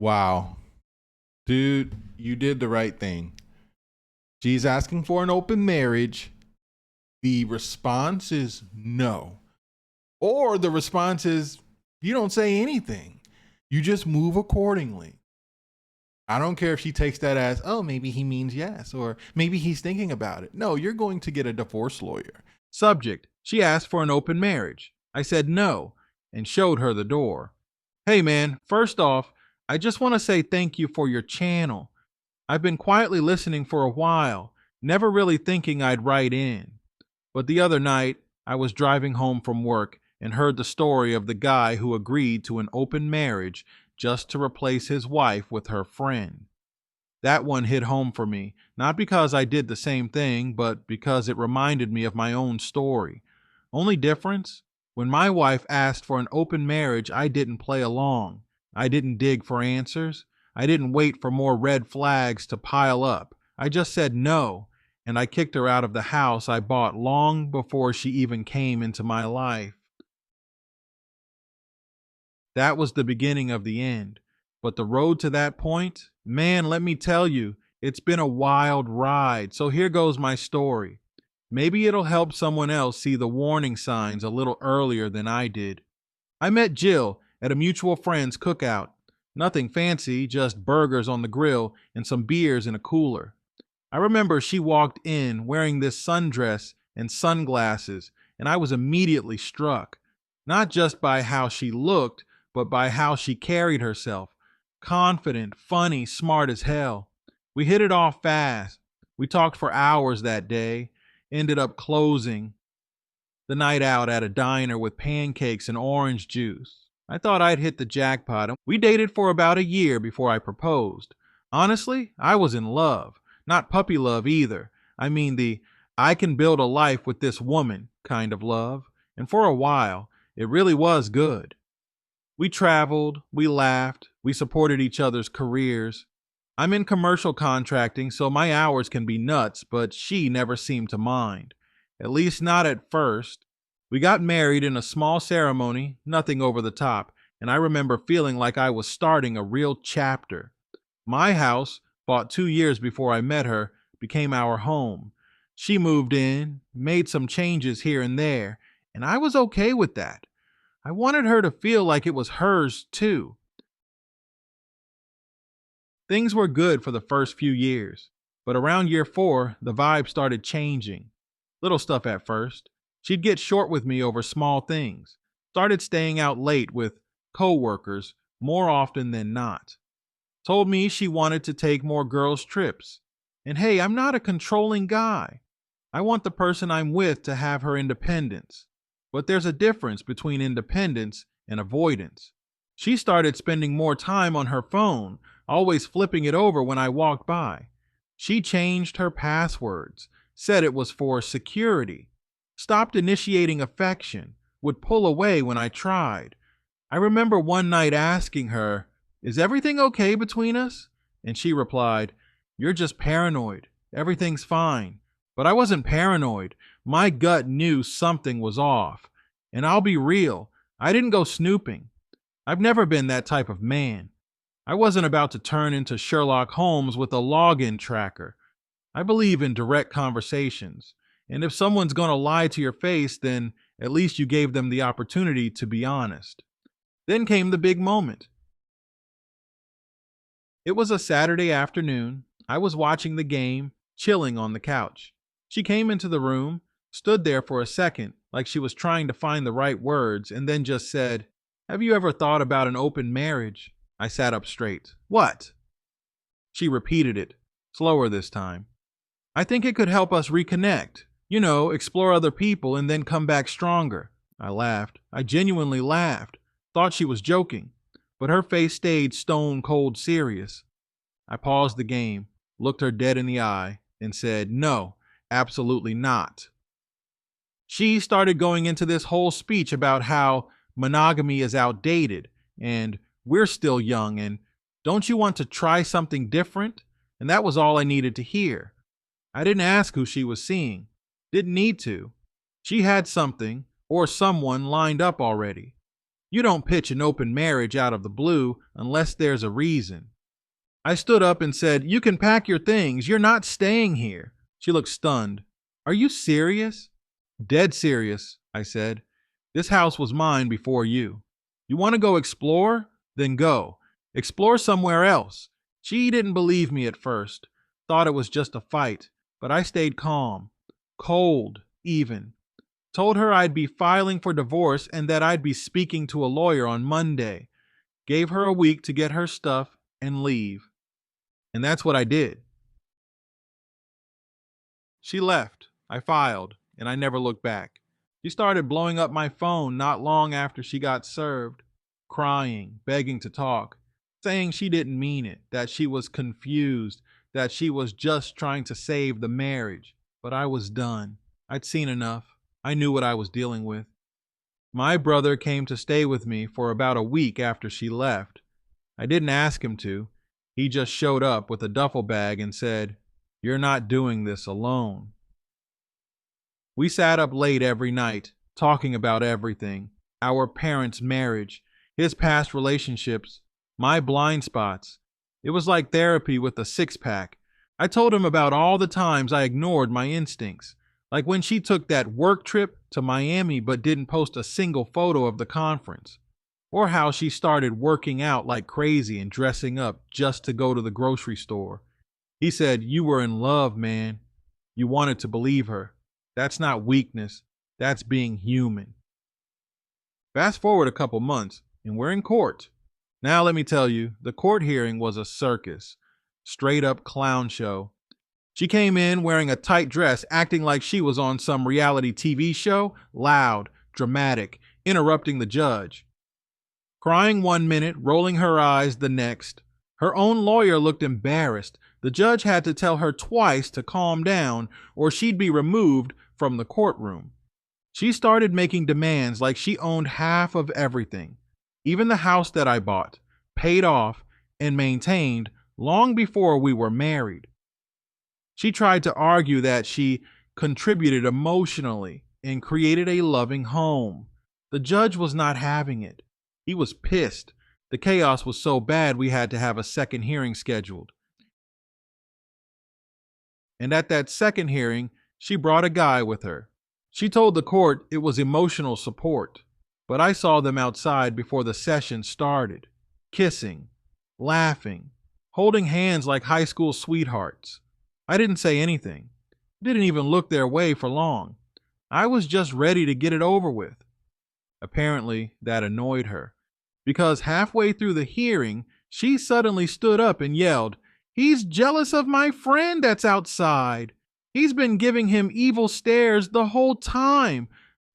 Wow. Dude, you did the right thing. She's asking for an open marriage. The response is no. Or the response is you don't say anything. You just move accordingly. I don't care if she takes that as, oh, maybe he means yes, or maybe he's thinking about it. No, you're going to get a divorce lawyer. Subject: She asked for an open marriage. I said no and showed her the door. Hey man, first off, I just want to say thank you for your channel. I've been quietly listening for a while, never really thinking I'd write in. But the other night, I was driving home from work and heard the story of the guy who agreed to an open marriage just to replace his wife with her friend. That one hit home for me, not because I did the same thing, but because it reminded me of my own story. Only difference? When my wife asked for an open marriage, I didn't play along. I didn't dig for answers. I didn't wait for more red flags to pile up. I just said no, and I kicked her out of the house I bought long before she even came into my life. That was the beginning of the end. But the road to that point, man, let me tell you, it's been a wild ride. So here goes my story. Maybe it'll help someone else see the warning signs a little earlier than I did. I met Jill at a mutual friend's cookout. Nothing fancy, just burgers on the grill and some beers in a cooler. I remember she walked in wearing this sundress and sunglasses, and I was immediately struck, not just by how she looked, but by how she carried herself. Confident, funny, smart as hell. We hit it off fast. We talked for hours that day, ended up closing the night out at a diner with pancakes and orange juice. I thought I'd hit the jackpot. We dated for about a year before I proposed. Honestly, I was in love. Not puppy love either. I mean the I can build a life with this woman kind of love. And for a while, it really was good. We traveled, we laughed, we supported each other's careers. I'm in commercial contracting, so my hours can be nuts, but she never seemed to mind. At least not at first. We got married in a small ceremony, nothing over the top, and I remember feeling like I was starting a real chapter. My house, bought 2 years before I met her, became our home. She moved in, made some changes here and there, and I was okay with that. I wanted her to feel like it was hers too. Things were good for the first few years, but around year 4, the vibe started changing. Little stuff at first. She'd get short with me over small things, started staying out late with coworkers more often than not. Told me she wanted to take more girls' trips. And hey, I'm not a controlling guy. I want the person I'm with to have her independence. But there's a difference between independence and avoidance. She started spending more time on her phone, always flipping it over when I walked by. She changed her passwords, said it was for security, stopped initiating affection, would pull away when I tried. I remember one night asking her, "Is everything okay between us?" And she replied, "You're just paranoid. Everything's fine." But I wasn't paranoid. My gut knew something was off. And I'll be real, I didn't go snooping. I've never been that type of man. I wasn't about to turn into Sherlock Holmes with a login tracker. I believe in direct conversations. And if someone's going to lie to your face, then at least you gave them the opportunity to be honest. Then came the big moment. It was a Saturday afternoon. I was watching the game, chilling on the couch. She came into the room, stood there for a second, like she was trying to find the right words, and then just said, "Have you ever thought about an open marriage?" I sat up straight. "What?" She repeated it, slower this time. "I think it could help us reconnect. You know, explore other people and then come back stronger." I laughed. I genuinely laughed. Thought she was joking. But her face stayed stone cold serious. I paused the game, looked her dead in the eye, and said, "No, absolutely not." She started going into this whole speech about how monogamy is outdated and we're still young and don't you want to try something different? And that was all I needed to hear. I didn't ask who she was seeing. Didn't need to. She had something or someone lined up already. You don't pitch an open marriage out of the blue unless there's a reason. I stood up and said, "You can pack your things. You're not staying here." She looked stunned. "Are you serious?" "Dead serious," I said. "This house was mine before you. You want to go explore? Then go. Explore somewhere else." She didn't believe me at first, thought it was just a fight, but I stayed calm, cold even. Told her I'd be filing for divorce and that I'd be speaking to a lawyer on Monday. Gave her a week to get her stuff and leave. And that's what I did. She left. I filed, and I never looked back. She started blowing up my phone not long after she got served, crying, begging to talk, saying she didn't mean it, that she was confused, that she was just trying to save the marriage. But I was done. I'd seen enough. I knew what I was dealing with. My brother came to stay with me for about a week after she left. I didn't ask him to. He just showed up with a duffel bag and said, "You're not doing this alone." We sat up late every night, talking about everything: our parents' marriage, his past relationships, my blind spots. It was like therapy with a six-pack. I told him about all the times I ignored my instincts, like when she took that work trip to Miami but didn't post a single photo of the conference, or how she started working out like crazy and dressing up just to go to the grocery store. He said, "You were in love, man. You wanted to believe her. That's not weakness. That's being human." Fast forward a couple months, and we're in court. Now let me tell you, the court hearing was a circus. Straight up clown show. She came in wearing a tight dress, acting like she was on some reality TV show, loud, dramatic, interrupting the judge. Crying one minute, rolling her eyes the next. Her own lawyer looked embarrassed. The judge had to tell her twice to calm down or she'd be removed from the courtroom. She started making demands like she owned half of everything, even the house that I bought, paid off, and maintained long before we were married. She tried to argue that she contributed emotionally and created a loving home. The judge was not having it. He was pissed. The chaos was so bad we had to have a second hearing scheduled. And at that second hearing, she brought a guy with her. She told the court it was emotional support, but I saw them outside before the session started, kissing, laughing, holding hands like high school sweethearts. I didn't say anything, didn't even look their way for long. I was just ready to get it over with. Apparently, that annoyed her, because halfway through the hearing, she suddenly stood up and yelled, "He's jealous of my friend that's outside. He's been giving him evil stares the whole time."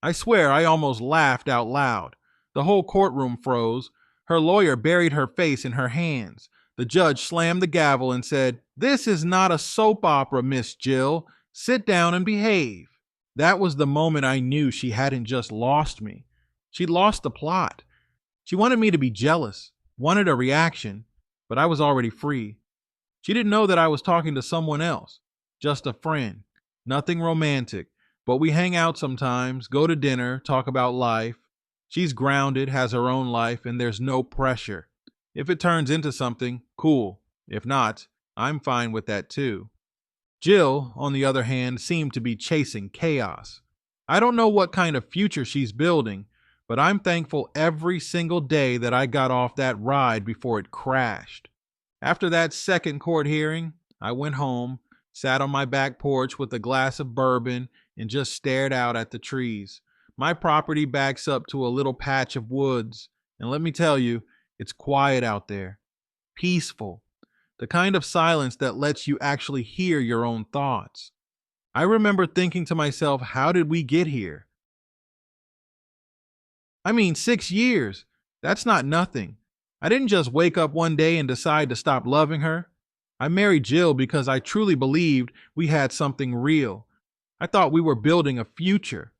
I swear I almost laughed out loud. The whole courtroom froze. Her lawyer buried her face in her hands. The judge slammed the gavel and said, "This is not a soap opera, Miss Jill. Sit down and behave." That was the moment I knew she hadn't just lost me. She'd lost the plot. She wanted me to be jealous, wanted a reaction, but I was already free. She didn't know that I was talking to someone else, just a friend, nothing romantic, but we hang out sometimes, go to dinner, talk about life. She's grounded, has her own life, and there's no pressure. If it turns into something, cool. If not, I'm fine with that too. Jill, on the other hand, seemed to be chasing chaos. I don't know what kind of future she's building, but I'm thankful every single day that I got off that ride before it crashed. After that second court hearing, I went home, sat on my back porch with a glass of bourbon, and just stared out at the trees. My property backs up to a little patch of woods, and let me tell you, it's quiet out there, peaceful, the kind of silence that lets you actually hear your own thoughts. I remember thinking to myself, how did we get here? 6 years. That's not nothing. I didn't just wake up one day and decide to stop loving her. I married Jill because I truly believed we had something real. I thought we were building a future.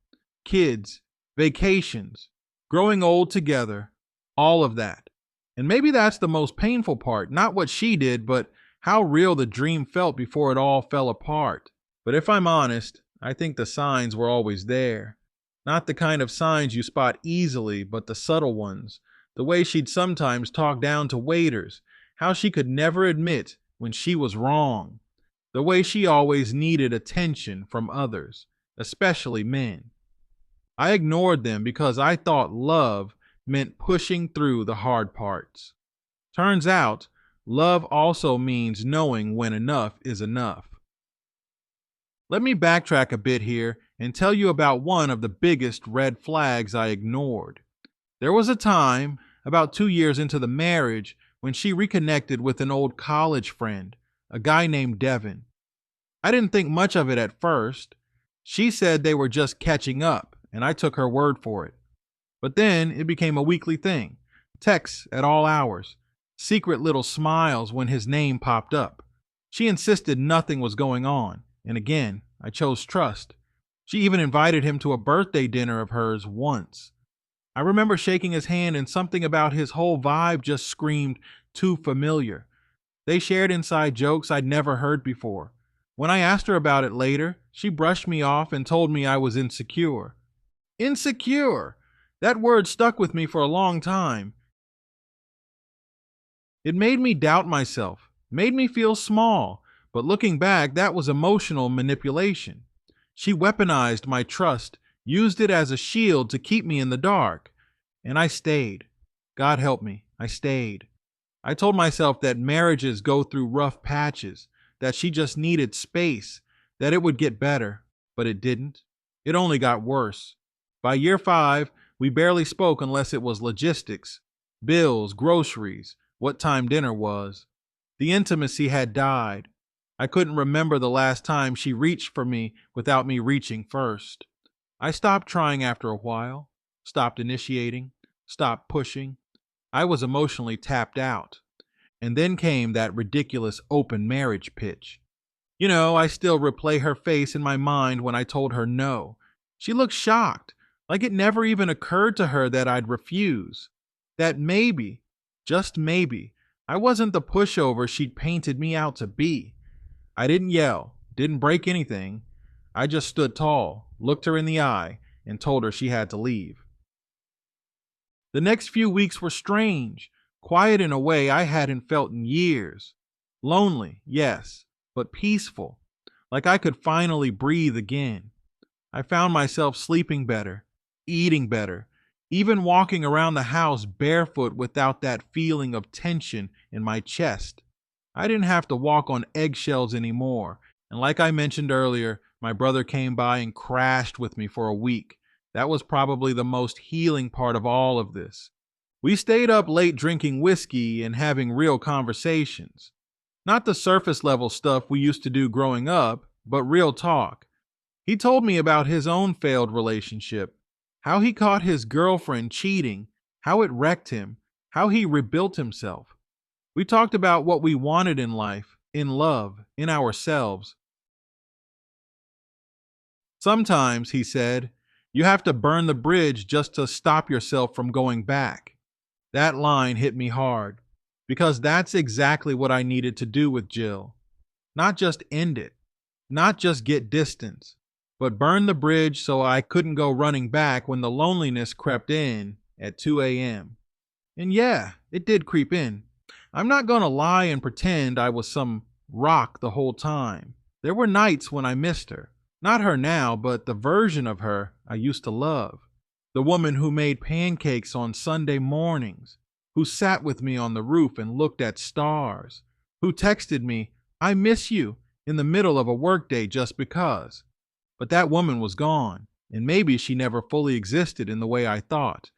Kids, vacations, growing old together, all of that. And maybe that's the most painful part, not what she did, but how real the dream felt before it all fell apart. But if I'm honest, I think the signs were always there. Not the kind of signs you spot easily, but the subtle ones. The way she'd sometimes talk down to waiters, how she could never admit when she was wrong, the way she always needed attention from others, especially men. I ignored them because I thought love meant pushing through the hard parts. Turns out, love also means knowing when enough is enough. Let me backtrack a bit here and tell you about one of the biggest red flags I ignored. There was a time, about 2 years into the marriage, when she reconnected with an old college friend, a guy named Devin. I didn't think much of it at first. She said they were just catching up, and I took her word for it. But then it became a weekly thing. Texts at all hours, secret little smiles when his name popped up. She insisted nothing was going on, and again, I chose trust. She even invited him to a birthday dinner of hers once. I remember shaking his hand, and something about his whole vibe just screamed, too familiar. They shared inside jokes I'd never heard before. When I asked her about it later, she brushed me off and told me I was insecure. Insecure! That word stuck with me for a long time. It made me doubt myself, made me feel small, but looking back, that was emotional manipulation. She weaponized my trust, used it as a shield to keep me in the dark. And I stayed. God help me, I stayed. I told myself that marriages go through rough patches, that she just needed space, that it would get better, but it didn't. It only got worse. By year 5, we barely spoke unless it was logistics, bills, groceries, what time dinner was. The intimacy had died. I couldn't remember the last time she reached for me without me reaching first. I stopped trying after a while, stopped initiating, stopped pushing. I was emotionally tapped out. And then came that ridiculous open marriage pitch. You know, I still replay her face in my mind when I told her no. She looked shocked, like it never even occurred to her that I'd refuse. That maybe, just maybe, I wasn't the pushover she'd painted me out to be. I didn't yell, didn't break anything. I just stood tall, looked her in the eye, and told her she had to leave. The next few weeks were strange, quiet in a way I hadn't felt in years. Lonely, yes, but peaceful, like I could finally breathe again. I found myself sleeping better, eating better, even walking around the house barefoot without that feeling of tension in my chest. I didn't have to walk on eggshells anymore, and like I mentioned earlier, my brother came by and crashed with me for a week. That was probably the most healing part of all of this. We stayed up late drinking whiskey and having real conversations. Not the surface level stuff we used to do growing up, but real talk. He told me about his own failed relationship, how he caught his girlfriend cheating, how it wrecked him, how he rebuilt himself. We talked about what we wanted in life, in love, in ourselves. Sometimes, he said, you have to burn the bridge just to stop yourself from going back. That line hit me hard, because that's exactly what I needed to do with Jill. Not just end it, not just get distance, but burn the bridge so I couldn't go running back when the loneliness crept in at 2 a.m. And yeah, it did creep in. I'm not gonna lie and pretend I was some rock the whole time. There were nights when I missed her. Not her now, but the version of her I used to love. The woman who made pancakes on Sunday mornings, who sat with me on the roof and looked at stars, who texted me, "I miss you," in the middle of a workday just because. But that woman was gone, and maybe she never fully existed in the way I thought.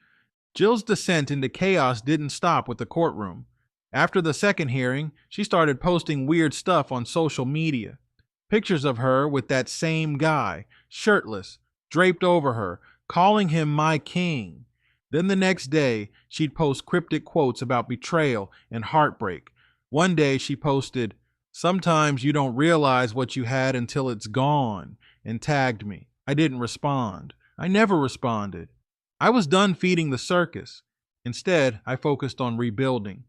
Jill's descent into chaos didn't stop with the courtroom. After the second hearing, she started posting weird stuff on social media. Pictures of her with that same guy, shirtless, draped over her, calling him my king. Then the next day, she'd post cryptic quotes about betrayal and heartbreak. One day she posted, "Sometimes you don't realize what you had until it's gone," and tagged me. I didn't respond. I never responded. I was done feeding the circus. Instead, I focused on rebuilding.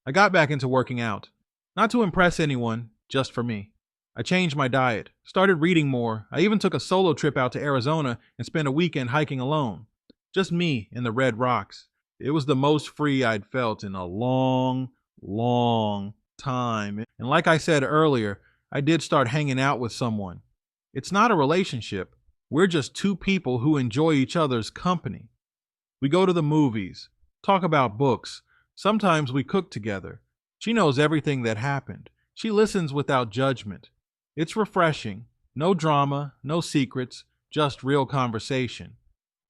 I got back into working out. Not to impress anyone, just for me. I changed my diet, started reading more. I even took a solo trip out to Arizona and spent a weekend hiking alone. Just me and the red rocks. It was the most free I'd felt in a long, long time. And like I said earlier, I did start hanging out with someone. It's not a relationship. We're just two people who enjoy each other's company. We go to the movies, talk about books. Sometimes we cook together. She knows everything that happened. She listens without judgment. It's refreshing. No drama, no secrets, just real conversation.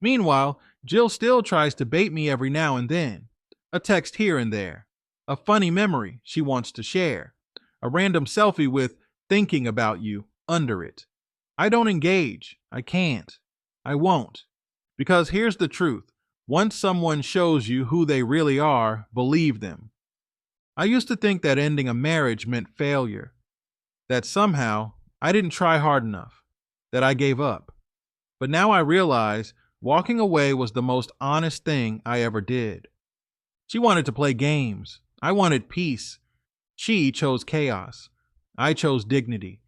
Meanwhile, Jill still tries to bait me every now and then. A text here and there. A funny memory she wants to share. A random selfie with thinking about you under it. I don't engage. I can't. I won't. Because here's the truth. Once someone shows you who they really are, believe them. I used to think that ending a marriage meant failure. That somehow I didn't try hard enough. That I gave up. But now I realize walking away was the most honest thing I ever did. She wanted to play games. I wanted peace. She chose chaos. I chose dignity.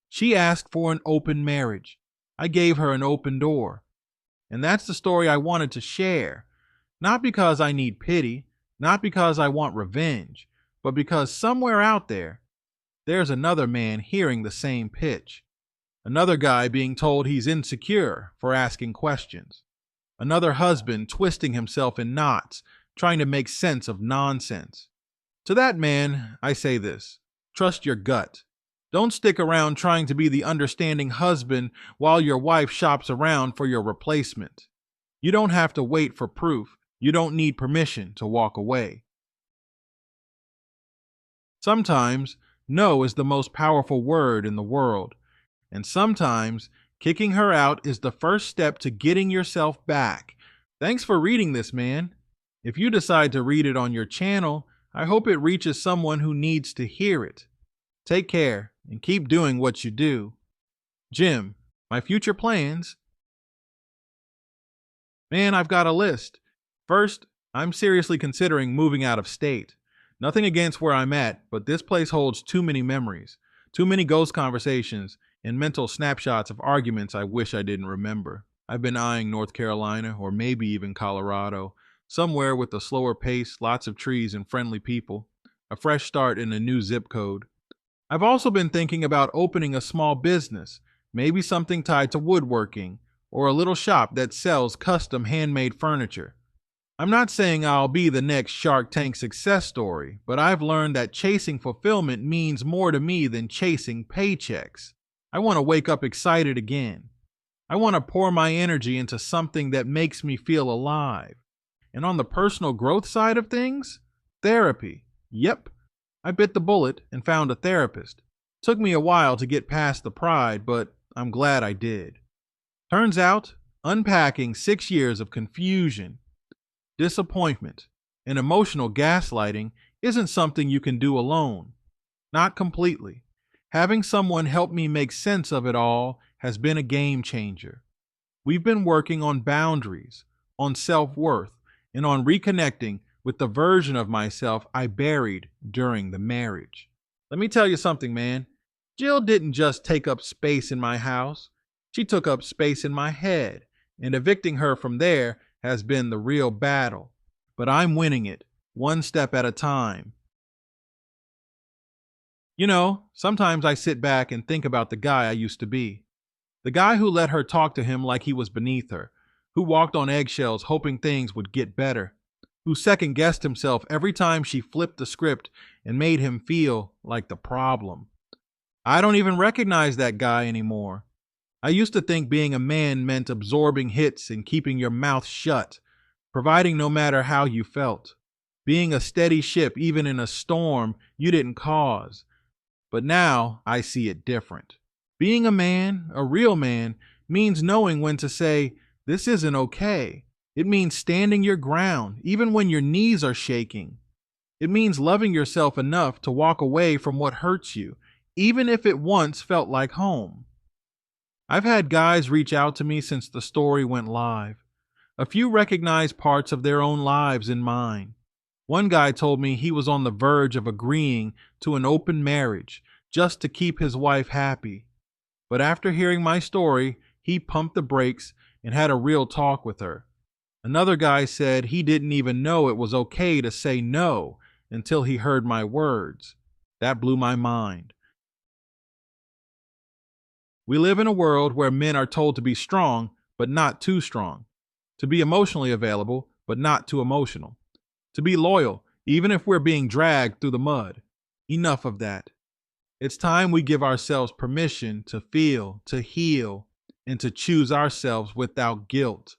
She asked for an open marriage. I gave her an open door. And that's the story I wanted to share. Not because I need pity, not because I want revenge, but because somewhere out there, there's another man hearing the same pitch. Another guy being told he's insecure for asking questions. Another husband twisting himself in knots, trying to make sense of nonsense. To that man, I say this: trust your gut. Don't stick around trying to be the understanding husband while your wife shops around for your replacement. You don't have to wait for proof. You don't need permission to walk away. Sometimes, no is the most powerful word in the world. And sometimes, kicking her out is the first step to getting yourself back. Thanks for reading this, man. If you decide to read it on your channel, I hope it reaches someone who needs to hear it. Take care and keep doing what you do. Jim, my future plans? Man, I've got a list. First, I'm seriously considering moving out of state. Nothing against where I'm at, but this place holds too many memories, too many ghost conversations, and mental snapshots of arguments I wish I didn't remember. I've been eyeing North Carolina, or maybe even Colorado, somewhere with a slower pace, lots of trees, and friendly people. A fresh start in a new zip code. I've also been thinking about opening a small business, maybe something tied to woodworking, or a little shop that sells custom handmade furniture. I'm not saying I'll be the next Shark Tank success story, but I've learned that chasing fulfillment means more to me than chasing paychecks. I want to wake up excited again. I want to pour my energy into something that makes me feel alive. And on the personal growth side of things, therapy. Yep, I bit the bullet and found a therapist. Took me a while to get past the pride, but I'm glad I did. Turns out, unpacking 6 years of confusion, disappointment, and emotional gaslighting isn't something you can do alone. Not completely. Having someone help me make sense of it all has been a game changer. We've been working on boundaries, on self-worth, and on reconnecting with the version of myself I buried during the marriage. Let me tell you something, man. Jill didn't just take up space in my house. She took up space in my head, and evicting her from there has been the real battle. But I'm winning it, one step at a time. You know, sometimes I sit back and think about the guy I used to be. The guy who let her talk to him like he was beneath her, who walked on eggshells hoping things would get better, who second-guessed himself every time she flipped the script and made him feel like the problem. I don't even recognize that guy anymore. I used to think being a man meant absorbing hits and keeping your mouth shut, providing no matter how you felt, being a steady ship even in a storm you didn't cause. But now I see it different. Being a man, a real man, means knowing when to say, this isn't okay. It means standing your ground, even when your knees are shaking. It means loving yourself enough to walk away from what hurts you, even if it once felt like home. I've had guys reach out to me since the story went live. A few recognize parts of their own lives in mine. One guy told me he was on the verge of agreeing to an open marriage, just to keep his wife happy. But after hearing my story, he pumped the brakes and had a real talk with her. Another guy said he didn't even know it was okay to say no until he heard my words. That blew my mind. We live in a world where men are told to be strong, but not too strong, to be emotionally available, but not too emotional, to be loyal, even if we're being dragged through the mud. Enough of that. It's time we give ourselves permission to feel, to heal, and to choose ourselves without guilt.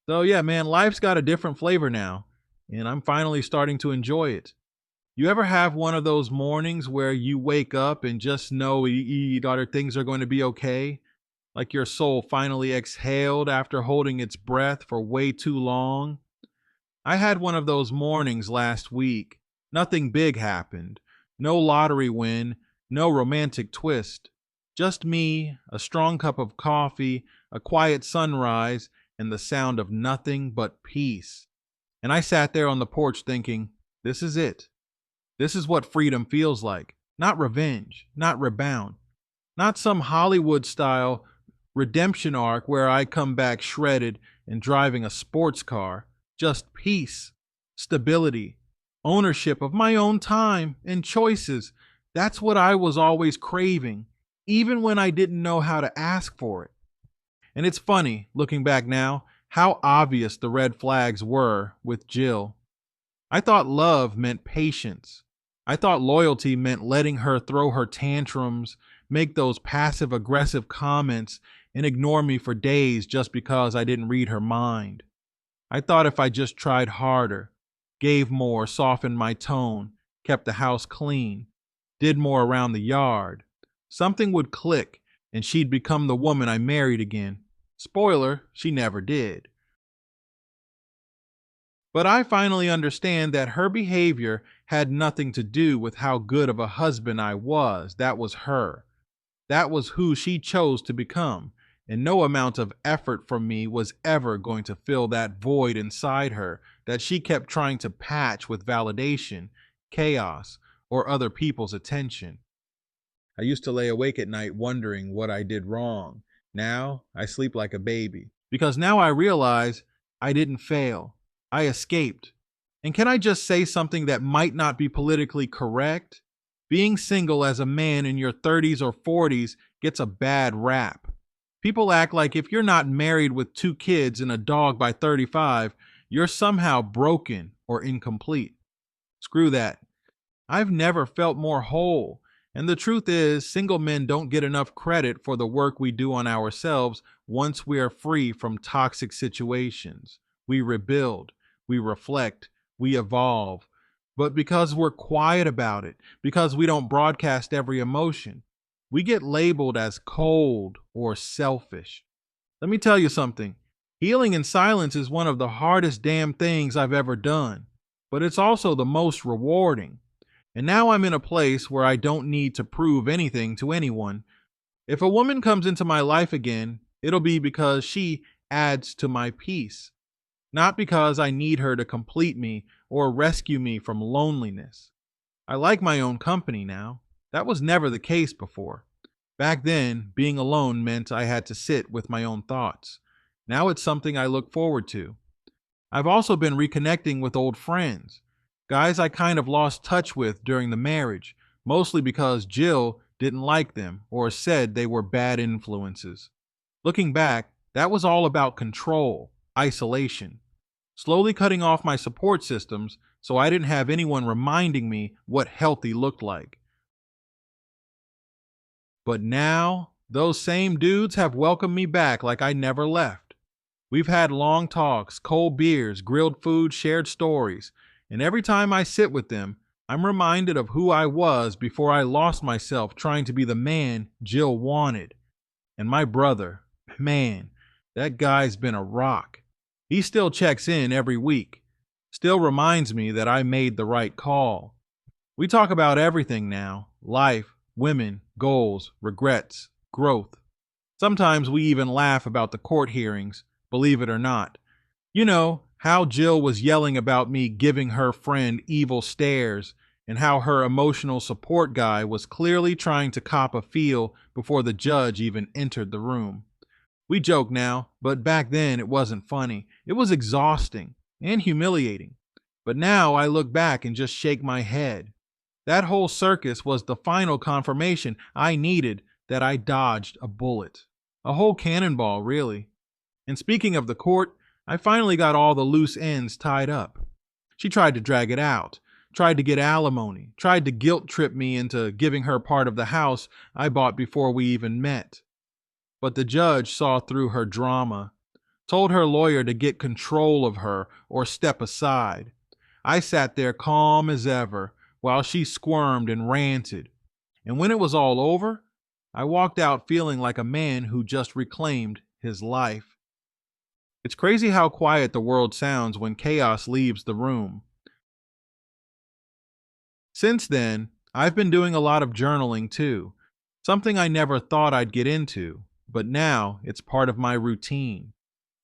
So, yeah, man, life's got a different flavor now, and I'm finally starting to enjoy it. You ever have one of those mornings where you wake up and just know daughter, things are going to be okay? Like your soul finally exhaled after holding its breath for way too long? I had one of those mornings last week. Nothing big happened. No lottery win, no romantic twist. Just me, a strong cup of coffee, a quiet sunrise, and the sound of nothing but peace. And I sat there on the porch thinking, this is it. This is what freedom feels like. Not revenge, not rebound, not some Hollywood style redemption arc where I come back shredded and driving a sports car. Just peace, stability, ownership of my own time and choices. That's what I was always craving, even when I didn't know how to ask for it. And it's funny, looking back now, how obvious the red flags were with Jill. I thought love meant patience. I thought loyalty meant letting her throw her tantrums, make those passive aggressive comments, and ignore me for days just because I didn't read her mind. I thought if I just tried harder, gave more, softened my tone, kept the house clean, did more around the yard, something would click and she'd become the woman I married again. Spoiler, she never did. But I finally understand that her behavior had nothing to do with how good of a husband I was. That was her. That was who she chose to become. And no amount of effort from me was ever going to fill that void inside her that she kept trying to patch with validation, chaos, or other people's attention. I used to lay awake at night wondering what I did wrong. Now I sleep like a baby because now I realize I didn't fail. I escaped. And can I just say something that might not be politically correct? Being single as a man in your 30s or 40s gets a bad rap. People act like if you're not married with 2 kids and a dog by 35, you're somehow broken or incomplete. Screw that. I've never felt more whole. And the truth is, single men don't get enough credit for the work we do on ourselves once we are free from toxic situations. We rebuild, we reflect, we evolve. But because we're quiet about it, because we don't broadcast every emotion, we get labeled as cold or selfish. Let me tell you something. Healing in silence is one of the hardest damn things I've ever done, but it's also the most rewarding. And now I'm in a place where I don't need to prove anything to anyone. If a woman comes into my life again, it'll be because she adds to my peace, not because I need her to complete me or rescue me from loneliness. I like my own company now. That was never the case before. Back then, being alone meant I had to sit with my own thoughts. Now it's something I look forward to. I've also been reconnecting with old friends, guys I kind of lost touch with during the marriage, mostly because Jill didn't like them or said they were bad influences. Looking back, that was all about control, isolation, slowly cutting off my support systems so I didn't have anyone reminding me what healthy looked like. But now, those same dudes have welcomed me back like I never left. We've had long talks, cold beers, grilled food, shared stories, and every time I sit with them, I'm reminded of who I was before I lost myself trying to be the man Jill wanted. And my brother, man, that guy's been a rock. He still checks in every week, still reminds me that I made the right call. We talk about everything now: life, women, goals, regrets, growth. Sometimes we even laugh about the court hearings, believe it or not. You know, how Jill was yelling about me giving her friend evil stares, and how her emotional support guy was clearly trying to cop a feel before the judge even entered the room. We joke now, but back then it wasn't funny. It was exhausting and humiliating. But now I look back and just shake my head. That whole circus was the final confirmation I needed that I dodged a bullet. A whole cannonball, really. And speaking of the court, I finally got all the loose ends tied up. She tried to drag it out, tried to get alimony, tried to guilt trip me into giving her part of the house I bought before we even met. But the judge saw through her drama, told her lawyer to get control of her or step aside. I sat there calm as ever while she squirmed and ranted. And when it was all over, I walked out feeling like a man who just reclaimed his life. It's crazy how quiet the world sounds when chaos leaves the room. Since then, I've been doing a lot of journaling too, something I never thought I'd get into, but now it's part of my routine.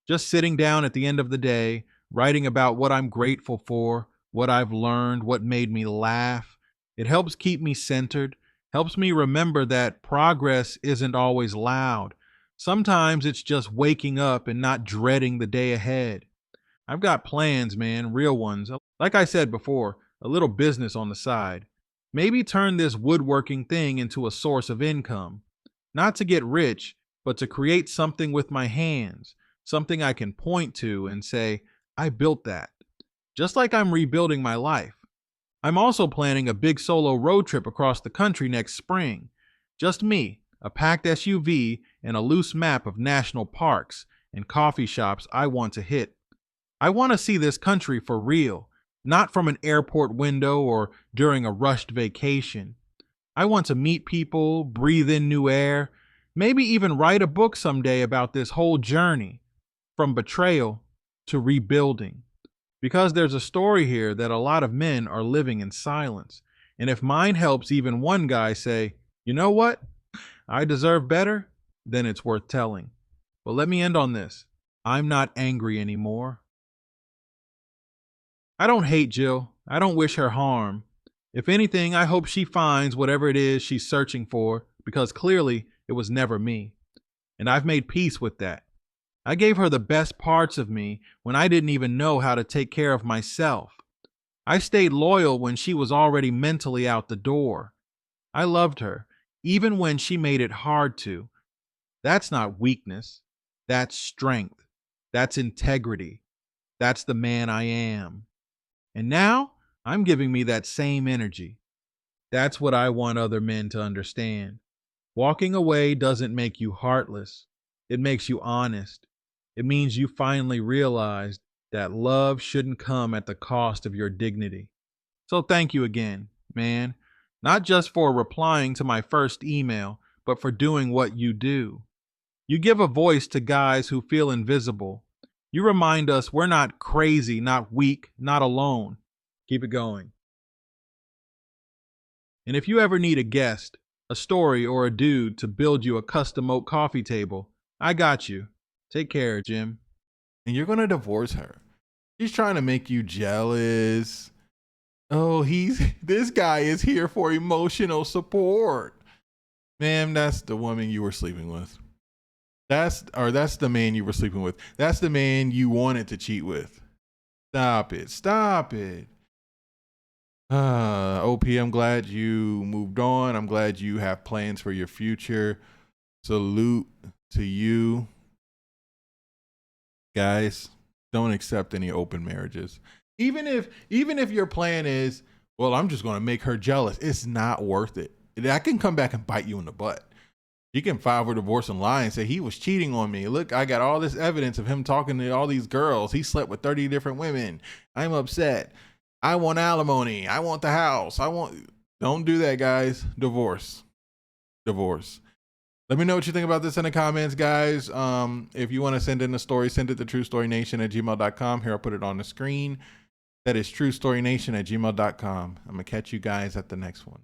Just sitting down at the end of the day, writing about what I'm grateful for, what I've learned, what made me laugh. It helps keep me centered, helps me remember that progress isn't always loud. Sometimes it's just waking up and not dreading the day ahead. I've got plans, man, real ones. Like I said before, a little business on the side. Maybe turn this woodworking thing into a source of income. Not to get rich, but to create something with my hands, something I can point to and say, I built that. Just like I'm rebuilding my life. I'm also planning a big solo road trip across the country next spring. Just me, a packed SUV, and a loose map of national parks and coffee shops I want to hit. I want to see this country for real, not from an airport window or during a rushed vacation. I want to meet people, breathe in new air, maybe even write a book someday about this whole journey, from betrayal to rebuilding. Because there's a story here that a lot of men are living in silence. And if mine helps even one guy say, you know what? I deserve better, then it's worth telling. But let me end on this. I'm not angry anymore. I don't hate Jill. I don't wish her harm. If anything, I hope she finds whatever it is she's searching for, because clearly it was never me. And I've made peace with that. I gave her the best parts of me when I didn't even know how to take care of myself. I stayed loyal when she was already mentally out the door. I loved her, even when she made it hard to. That's not weakness. That's strength. That's integrity. That's the man I am. And now I'm giving me that same energy. That's what I want other men to understand. Walking away doesn't make you heartless. It makes you honest. It means you finally realized that love shouldn't come at the cost of your dignity. So thank you again, man. Not just for replying to my first email, but for doing what you do. You give a voice to guys who feel invisible. You remind us we're not crazy, not weak, not alone. Keep it going. And if you ever need a guest, a story, or a dude to build you a custom oak coffee table, I got you. Take care, Jim. And you're going to divorce her. She's trying to make you jealous. Oh, this guy is here for emotional support. Ma'am, that's the woman you were sleeping with. That's the man you were sleeping with. That's the man you wanted to cheat with. Stop it. Stop it. OP, I'm glad you moved on. I'm glad you have plans for your future. Salute to you. Guys, don't accept any open marriages. Even if your plan is, well, I'm just going to make her jealous. It's not worth it. That can come back and bite you in the butt. You can file for divorce and lie and say he was cheating on me. Look, I got all this evidence of him talking to all these girls. He slept with 30 different women. I'm upset. I want alimony. I want the house. Don't do that, guys. Divorce. Let me know what you think about this in the comments, guys. If you want to send in a story, send it to truestorynation@gmail.com. Here, I'll put it on the screen. That is truestorynation@gmail.com. I'm going to catch you guys at the next one.